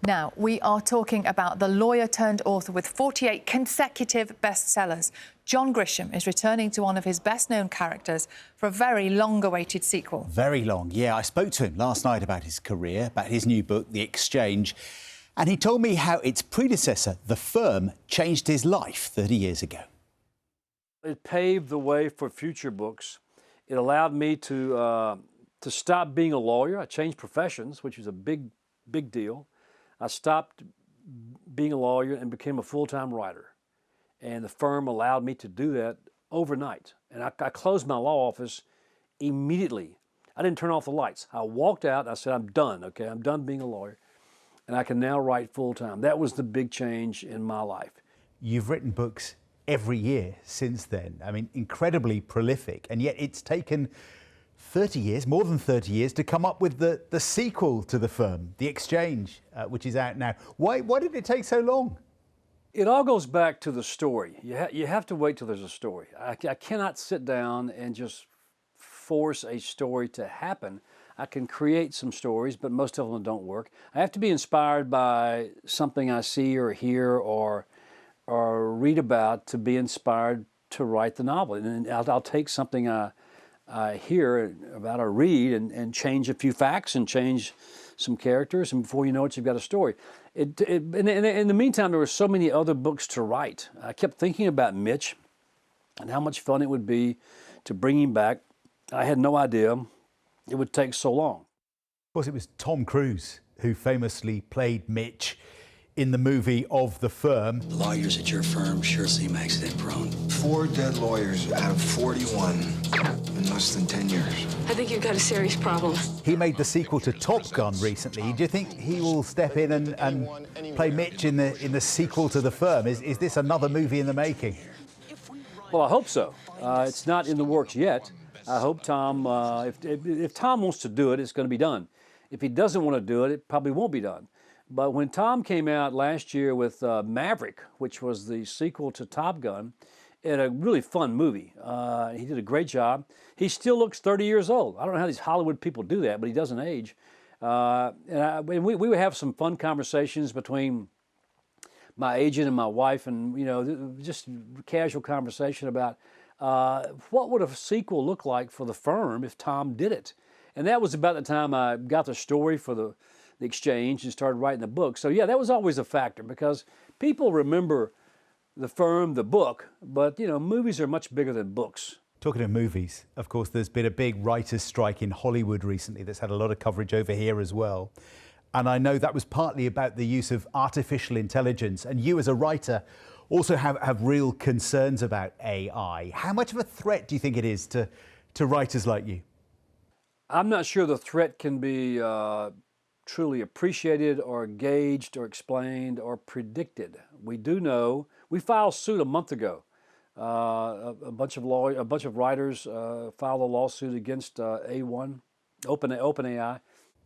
Now, we are talking about the lawyer turned author with 48 consecutive bestsellers. John Grisham is returning to one of his best-known characters for a very long-awaited sequel. Very long, yeah. I spoke to him last night about his career, about his new book, The Exchange, and he told me how its predecessor, The Firm, changed his life 30 years ago. It paved the way for future books. It allowed me to stop being a lawyer. I changed professions, which was a big deal. I stopped being a lawyer and became a full-time writer. And The Firm allowed me to do that overnight. And I closed my law office immediately. I didn't turn off the lights. I walked out and I said, I'm done, okay? I'm done being a lawyer. And I can now write full-time. That was the big change in my life. You've written books every year since then. I mean, incredibly prolific. And yet it's taken 30 years, more than 30 years, to come up with the sequel to The Firm, The Exchange, which is out now. Why did it take so long? It all goes back to the story. You have to wait till there's a story. I cannot sit down and just force a story to happen. I can create some stories, but most of them don't work. I have to be inspired by something I see or hear or read about to be inspired to write the novel. And I'll take something I hear about or read and change a few facts and change some characters, and before you know it, you've got a story. In the meantime, there were so many other books to write. I kept thinking about Mitch and how much fun it would be to bring him back. I had no idea it would take so long. Of course, it was Tom Cruise who famously played Mitch in the movie of The Firm. The lawyers at your firm sure seem accident-prone. 4 dead lawyers out of 41 in less than 10 years. I think you've got a serious problem. He made the sequel to Top Gun recently. Do you think he will step in and play Mitch in the sequel to The Firm? Is this another movie in the making? Well, I hope so. It's not in the works yet. I hope Tom, if Tom wants to do it, it's going to be done. If he doesn't want to do it, it probably won't be done. But when Tom came out last year with Maverick, which was the sequel to Top Gun, and a really fun movie, he did a great job. He still looks 30 years old. I don't know how these Hollywood people do that, but he doesn't age. And we would have some fun conversations between my agent and my wife, and just casual conversation about what would a sequel look like for The Firm if Tom did it. And that was about the time I got the story for the Exchange and started writing the book. So yeah, that was always a factor because people remember The Firm, the book, but movies are much bigger than books. Talking of movies, of course, there's been a big writers' strike in Hollywood recently that's had a lot of coverage over here as well. And I know that was partly about the use of artificial intelligence. And you as a writer also have real concerns about AI. How much of a threat do you think it is to writers like you? I'm not sure the threat can be truly appreciated or gauged or explained or predicted. We do know, we filed suit a month ago. A bunch of writers filed a lawsuit against OpenAI.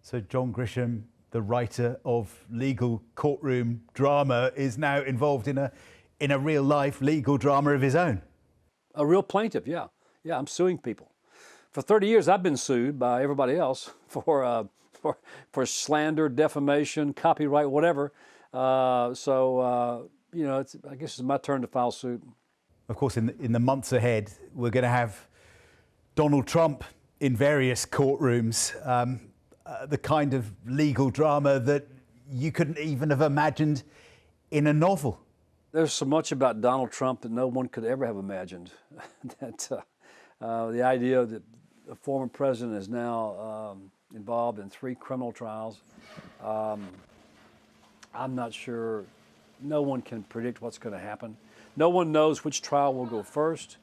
So John Grisham, the writer of legal courtroom drama, is now involved in a real life legal drama of his own. A real plaintiff, yeah. Yeah, I'm suing people. For 30 years, I've been sued by everybody else for slander, defamation, copyright, whatever. I guess it's my turn to file suit. Of course, in the months ahead, we're going to have Donald Trump in various courtrooms, the kind of legal drama that you couldn't even have imagined in a novel. There's so much about Donald Trump that no one could ever have imagined. The idea that the former president is now involved in 3 criminal trials. I'm not sure. No one can predict what's going to happen. No one knows which trial will go first,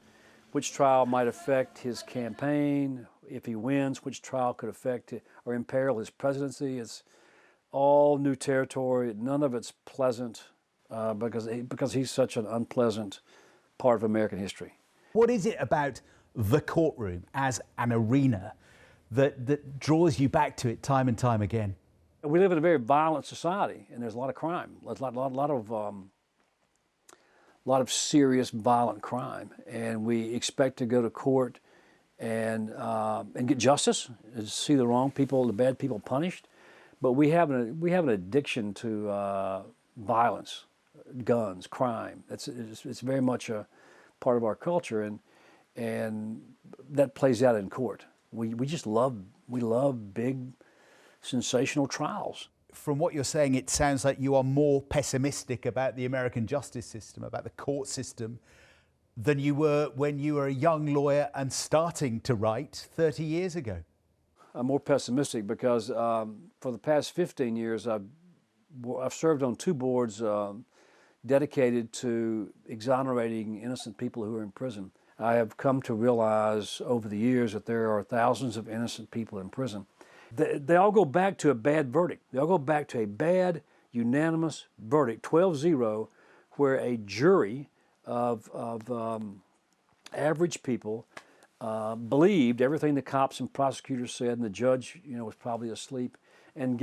which trial might affect his campaign. If he wins, which trial could affect or imperil his presidency. It's all new territory. None of it's pleasant because he's such an unpleasant part of American history. What is it about the courtroom as an arena that draws you back to it time and time again? We live in a very violent society, and there's a lot of crime. There's a lot of serious violent crime, and we expect to go to court and get justice, and see the wrong people, the bad people punished. But we have an addiction to violence, guns, crime. It's very much a part of our culture, and that plays out in court. We love big, sensational trials. From what you're saying, it sounds like you are more pessimistic about the American justice system, about the court system, than you were when you were a young lawyer and starting to write 30 years ago. I'm more pessimistic because for the past 15 years, I've served on 2 boards dedicated to exonerating innocent people who are in prison. I have come to realize over the years that there are thousands of innocent people in prison. They all go back to a bad verdict. They all go back to a bad, unanimous verdict, 12-0, where a jury of average people believed everything the cops and prosecutors said, and the judge, was probably asleep, and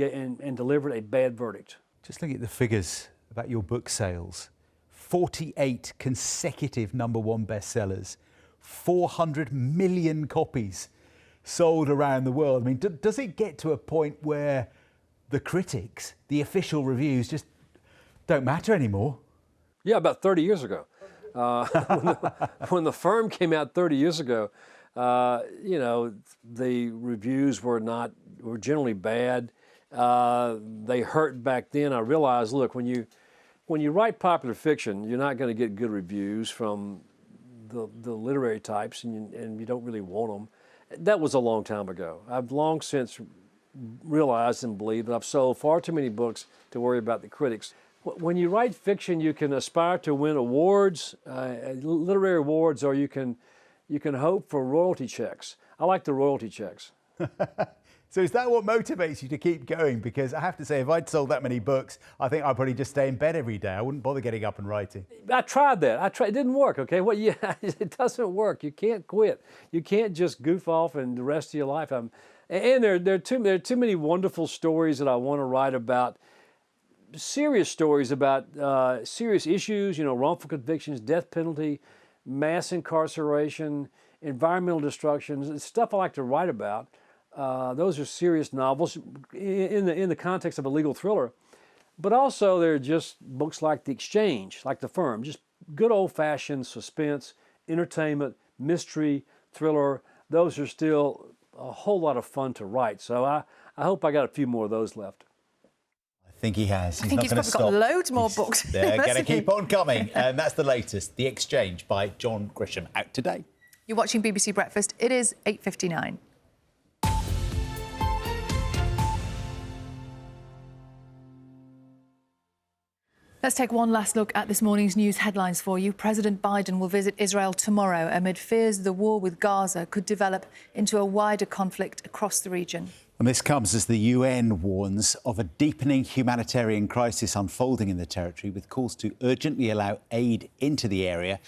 delivered a bad verdict. Just looking at the figures about your book sales, 48 consecutive #1 bestsellers, 400 million copies sold around the world. I mean, does it get to a point where the critics, the official reviews, just don't matter anymore? Yeah, about 30 years ago. When the firm came out 30 years ago, the reviews were generally bad. They hurt back then. I realized, look, when you write popular fiction, you're not going to get good reviews from the literary types, and you don't really want them. That was a long time ago. I've long since realized and believed that I've sold far too many books to worry about the critics. When you write fiction, you can aspire to win awards, literary awards, or you can hope for royalty checks. I like the royalty checks. So is that what motivates you to keep going? Because I have to say, if I'd sold that many books, I think I'd probably just stay in bed every day. I wouldn't bother getting up and writing. I tried that. It didn't work, okay? Well, yeah, it doesn't work. You can't quit. You can't just goof off and the rest of your life. And there are too many wonderful stories that I want to write about, serious stories about serious issues, wrongful convictions, death penalty, mass incarceration, environmental destruction, stuff I like to write about. Those are serious novels in the context of a legal thriller. But also there are just books like The Exchange, like The Firm, just good old-fashioned suspense, entertainment, mystery, thriller. Those are still a whole lot of fun to write. So I hope I got a few more of those left. I think he has. I think he's probably got loads more books. They're going to keep on coming. And that's the latest, The Exchange by John Grisham, out today. You're watching BBC Breakfast. It is 8:59. Let's take one last look at this morning's news headlines for you. President Biden will visit Israel tomorrow amid fears the war with Gaza could develop into a wider conflict across the region. And this comes as the UN warns of a deepening humanitarian crisis unfolding in the territory, with calls to urgently allow aid into the area,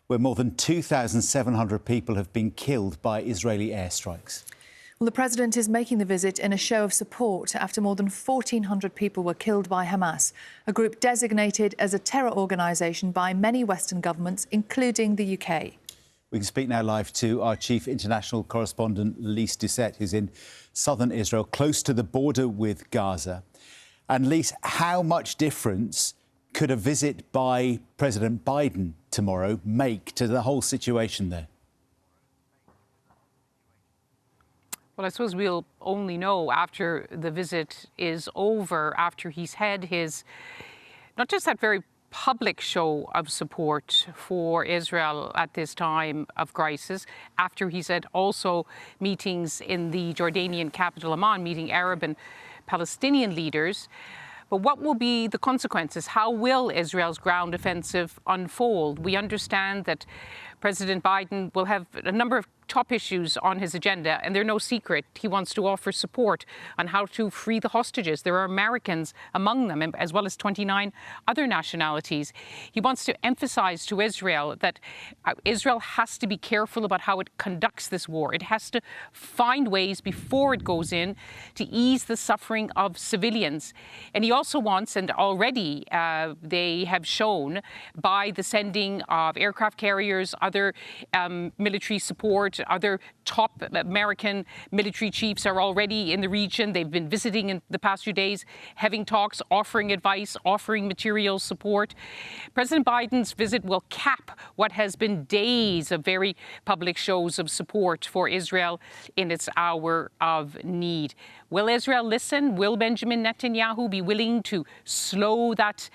where more than 2,700 people have been killed by Israeli airstrikes. Well, the president is making the visit in a show of support after more than 1,400 people were killed by Hamas, a group designated as a terror organisation by many Western governments, including the UK. We can speak now live to our chief international correspondent, Lise Doucette, who's in southern Israel, close to the border with Gaza. And Lise, how much difference could a visit by President Biden tomorrow make to the whole situation there? Well, I suppose we'll only know after the visit is over, after he's had his, not just that very public show of support for Israel at this time of crisis, after he's had also meetings in the Jordanian capital Amman, meeting Arab and Palestinian leaders. But what will be the consequences? How will Israel's ground offensive unfold? We understand that President Biden will have a number of top issues on his agenda, and they're no secret. He wants to offer support on how to free the hostages. There are Americans among them, as well as 29 other nationalities. He wants to emphasize to Israel that Israel has to be careful about how it conducts this war. It has to find ways before it goes in to ease the suffering of civilians. And he also wants, and already they have shown by the sending of aircraft carriers, other military support, Other top American military chiefs are already in the region. They've been visiting in the past few days, having talks, offering advice, offering material support. President Biden's visit will cap what has been days of very public shows of support for Israel in its hour of need. Will Israel listen? Will Benjamin Netanyahu be willing to slow that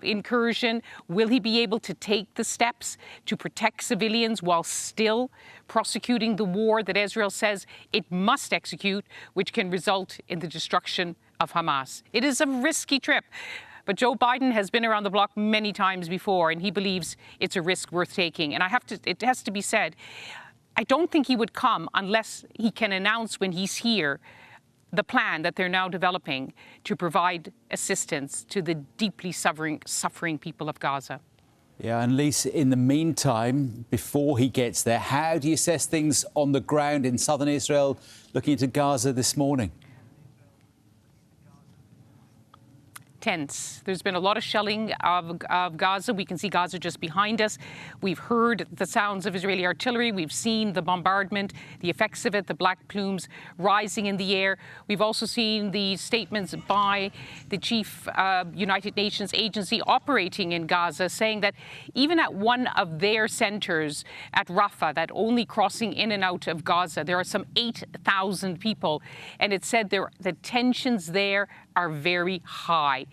incursion? Will he be able to take the steps to protect civilians while still prosecuting the war that Israel says it must execute, which can result in the destruction of Hamas? It is a risky trip. But Joe Biden has been around the block many times before, and he believes it's a risk worth taking. And it has to be said, I don't think he would come unless he can announce when he's here the plan that they're now developing to provide assistance to the deeply suffering people of Gaza. Yeah, and Lisa, in the meantime, before he gets there, how do you assess things on the ground in southern Israel, looking into Gaza this morning? Tense. There's been a lot of shelling of Gaza. We can see Gaza just behind us. We've heard the sounds of Israeli artillery. We've seen the bombardment, the effects of it, the black plumes rising in the air. We've also seen the statements by the chief United Nations agency operating in Gaza saying that even at one of their centers at Rafah, that only crossing in and out of Gaza, there are some 8,000 people. And it said the tensions there are very high.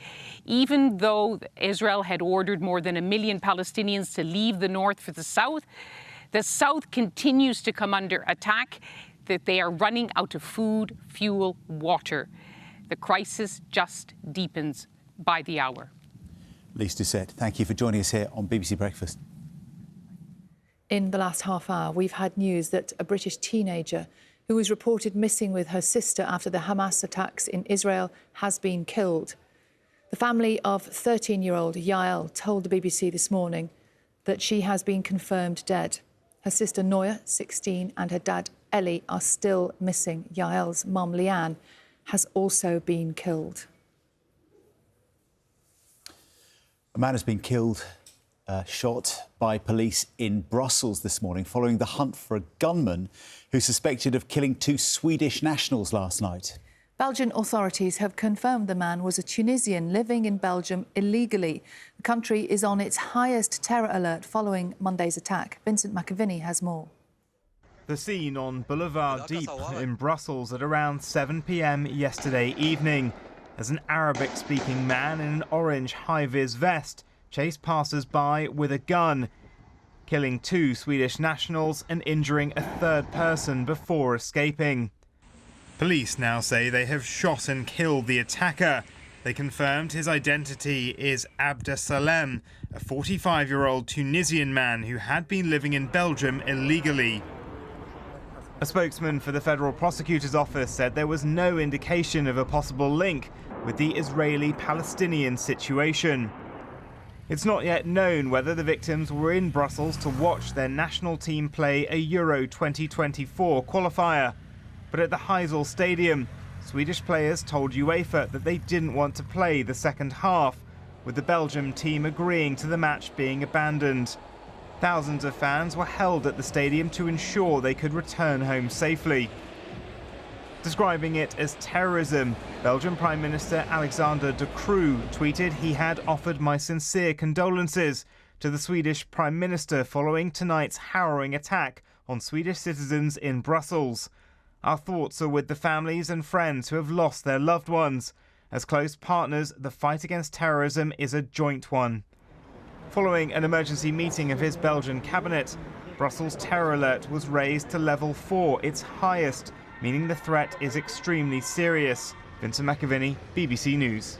Even though Israel had ordered more than 1 million Palestinians to leave the north for the south continues to come under attack, that they are running out of food, fuel, water. The crisis just deepens by the hour. Lisa Doucette, thank you for joining us here on BBC Breakfast. In the last half hour, we've had news that a British teenager who was reported missing with her sister after the Hamas attacks in Israel has been killed. The family of 13-year-old Yael told the BBC this morning that she has been confirmed dead. Her sister Noya, 16, and her dad Eli are still missing. Yael's mum Leanne has also been killed. A man has been killed, shot by police in Brussels this morning following the hunt for a gunman who's suspected of killing 2 Swedish nationals last night. Belgian authorities have confirmed the man was a Tunisian living in Belgium illegally. The country is on its highest terror alert following Monday's attack. Vincent McAviney has more. The scene on Boulevard Deep in Brussels at around 7 p.m. yesterday evening, as an Arabic-speaking man in an orange high-vis vest chased passers-by with a gun, killing 2 Swedish nationals and injuring a third person before escaping. Police now say they have shot and killed the attacker. They confirmed his identity is Abdesalem, a 45-year-old Tunisian man who had been living in Belgium illegally. A spokesman for the Federal Prosecutor's Office said there was no indication of a possible link with the Israeli-Palestinian situation. It's not yet known whether the victims were in Brussels to watch their national team play a Euro 2024 qualifier. But at the Heysel Stadium, Swedish players told UEFA that they didn't want to play the second half, with the Belgium team agreeing to the match being abandoned. Thousands of fans were held at the stadium to ensure they could return home safely. Describing it as terrorism, Belgian Prime Minister Alexander De Croo tweeted he had offered my sincere condolences to the Swedish Prime Minister following tonight's harrowing attack on Swedish citizens in Brussels. Our thoughts are with the families and friends who have lost their loved ones. As close partners, the fight against terrorism is a joint one. Following an emergency meeting of his Belgian cabinet, Brussels' terror alert was raised to level 4, its highest, meaning the threat is extremely serious. Vincent McAviney, BBC News.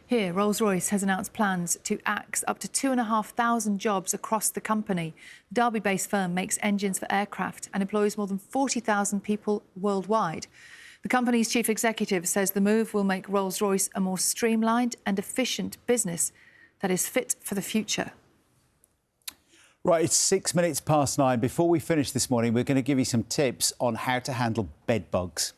Here, Rolls-Royce has announced plans to axe up to 2,500 jobs across the company. The Derby-based firm makes engines for aircraft and employs more than 40,000 people worldwide. The company's chief executive says the move will make Rolls-Royce a more streamlined and efficient business that is fit for the future. Right, it's 6 minutes past 9. Before we finish this morning, we're going to give you some tips on how to handle bed bugs.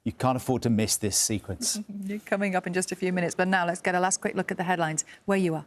You can't afford to miss this sequence. Coming up in just a few minutes, but now let's get a last quick look at the headlines where you are.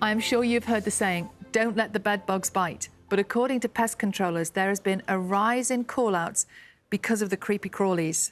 I'm sure you've heard the saying, don't let the bed bugs bite. But according to pest controllers, there has been a rise in call-outs because of the creepy crawlies.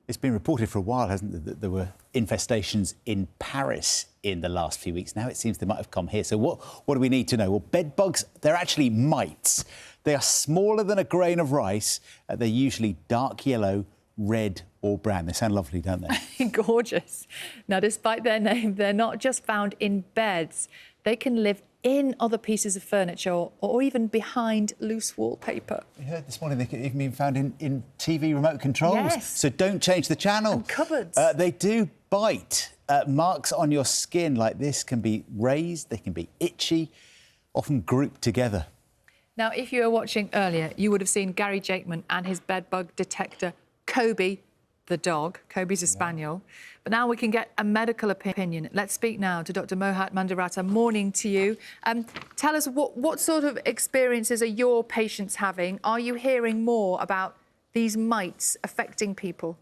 It's been reported for a while, hasn't it, that there were infestations in Paris in the last few weeks. Now it seems they might have come here. So what do we need to know? Well, bed bugs, they're actually mites. They are smaller than a grain of rice. They're usually dark yellow, red or brown. They sound lovely, don't they? Gorgeous. Now, despite their name, they're not just found in beds. They can live in other pieces of furniture or even behind loose wallpaper. We heard this morning they can even be found in TV remote controls. Yes. So don't change the channel. And cupboards. They do bite. Marks on your skin like this can be raised, they can be itchy, often grouped together. Now, if you were watching earlier, you would have seen Gary Jakeman and his bedbug detector, Kobe, the dog. Kobe's a spaniel. But now we can get a medical opinion. Let's speak now to Dr. Mohat Mandirata. Morning to you. Tell us what sort of experiences are your patients having? Are you hearing more about these mites affecting people?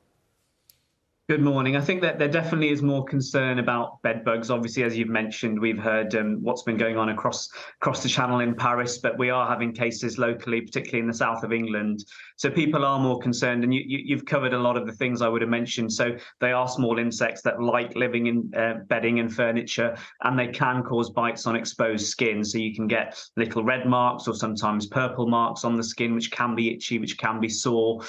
Good morning. I think that there definitely is more concern about bed bugs. Obviously, as you've mentioned, we've heard what's been going on across the channel in Paris, but we are having cases locally, particularly in the south of England. So people are more concerned, and you've covered a lot of the things I would have mentioned. So they are small insects that like living in bedding and furniture, and they can cause bites on exposed skin. So you can get little red marks or sometimes purple marks on the skin, which can be itchy, which can be sore.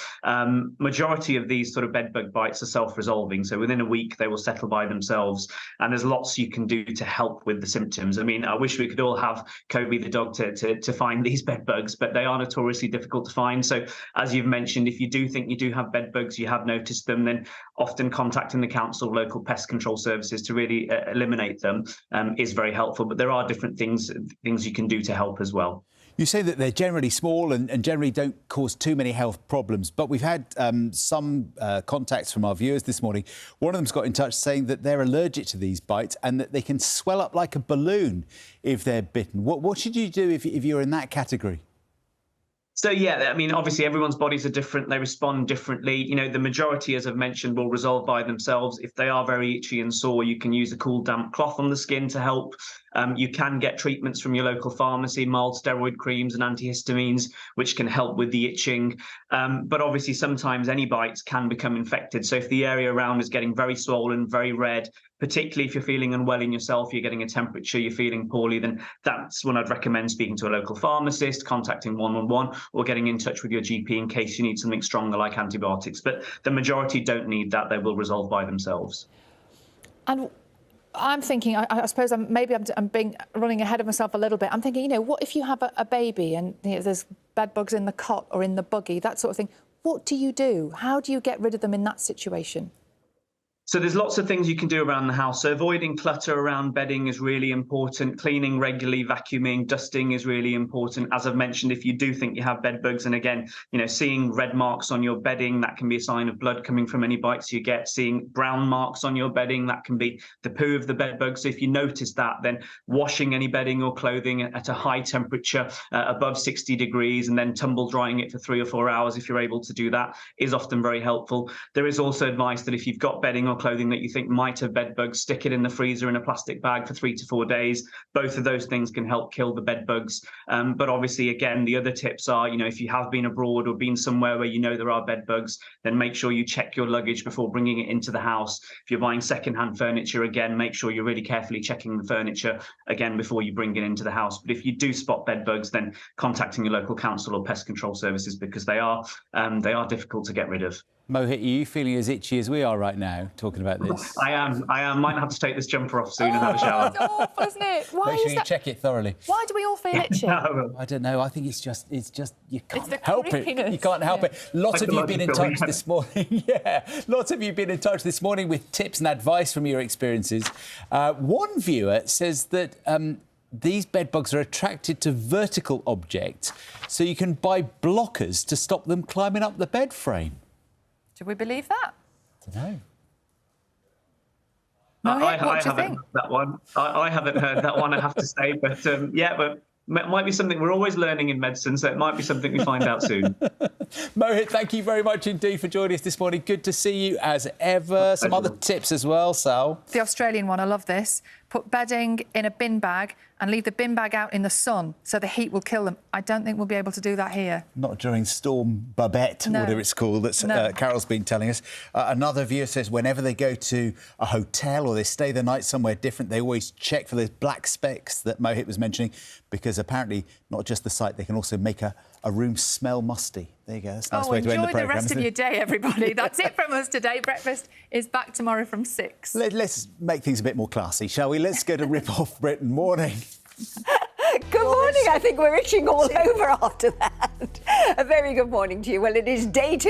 Majority of these sort of bed bug bites are self-resolving. So within a week, they will settle by themselves. And there's lots you can do to help with the symptoms. I mean, I wish we could all have Kobe the dog to find these bed bugs, but they are notoriously difficult to find. So as you've mentioned, if you do think you do have bed bugs, you have noticed them, then often contacting the council, local pest control services to really eliminate them is very helpful. But there are different things you can do to help as well. You say that they're generally small and generally don't cause too many health problems, but we've had some contacts from our viewers this morning. One of them's got in touch saying that they're allergic to these bites and that they can swell up like a balloon if they're bitten. What should you do if you're in that category? So, yeah, I mean, obviously, everyone's bodies are different. They respond differently. You know, the majority, as I've mentioned, will resolve by themselves. If they are very itchy and sore, you can use a cool, damp cloth on the skin to help. You can get treatments from your local pharmacy, mild steroid creams and antihistamines, which can help with the itching. But obviously, sometimes any bites can become infected. So if the area around is getting very swollen, very red, particularly if you're feeling unwell in yourself, you're getting a temperature, you're feeling poorly, then that's when I'd recommend speaking to a local pharmacist, contacting 111, or getting in touch with your GP in case you need something stronger like antibiotics. But the majority don't need that. They will resolve by themselves. And I'm thinking, I suppose I'm running ahead of myself a little bit. I'm thinking, you know, what if you have a baby and there's bed bugs in the cot or in the buggy, that sort of thing? What do you do? How do you get rid of them in that situation? So there's lots of things you can do around the house. So avoiding clutter around bedding is really important. Cleaning regularly, vacuuming, dusting is really important. As I've mentioned, if you do think you have bed bugs, and again, you know, seeing red marks on your bedding, that can be a sign of blood coming from any bites you get. Seeing brown marks on your bedding, that can be the poo of the bed bug. So if you notice that, then washing any bedding or clothing at a high temperature, above 60 degrees, and then tumble drying it for 3 or 4 hours, if you're able to do that, is often very helpful. There is also advice that if you've got bedding or clothing that you think might have bed bugs, stick it in the freezer in a plastic bag for 3 to 4 days. Both of those things can help kill the bed bugs. But obviously, again, the other tips are, you know, if you have been abroad or been somewhere where you know there are bed bugs, then make sure you check your luggage before bringing it into the house. If you're buying secondhand furniture, again, make sure you're really carefully checking the furniture again before you bring it into the house. But if you do spot bed bugs, then contacting your local council or pest control services, because they are difficult to get rid of. Mohit, are you feeling as itchy as we are right now, talking about this? I am. Might have to take this jumper off soon and have a shower. It's awful, isn't it? Why Make sure is you that? check it thoroughly. Why do we all feel itchy? I don't know. I think it's just you can't help it. creepiness. You can't help it. Lots of you have been in touch Psychological, this morning. Yeah, lots of you have been in touch this morning with tips and advice from your experiences. One viewer says that these bed bugs are attracted to vertical objects, so you can buy blockers to stop them climbing up the bed frame. Do we believe that? I don't know. Mohit, what do you haven't think? heard that one. I haven't heard that one, I have to say. But yeah, but it might be something we're always learning in medicine, so it might be something we find out soon. Mohit, thank you very much indeed for joining us this morning. Good to see you as ever. Some other tips as well, Sal. The Australian one, I love this. Put bedding in a bin bag and leave the bin bag out in the sun so the heat will kill them. I don't think we'll be able to do that here. Not during Storm Babette, No. whatever it's called, that Carol's been telling us. Another viewer says whenever they go to a hotel or they stay the night somewhere different, they always check for those black specks that Mohit was mentioning, because apparently not just the sight, they can also make a room smell musty. There you go. That's a nice way to end the programme. Enjoy the rest of your day, everybody. That's it from us today. Breakfast is back tomorrow from 6. Let's make things a bit more classy, shall we? Let's go to Rip Off Britain. Morning. Good morning. I think we're itching all over after that. A very good morning to you. Well, it is day 2.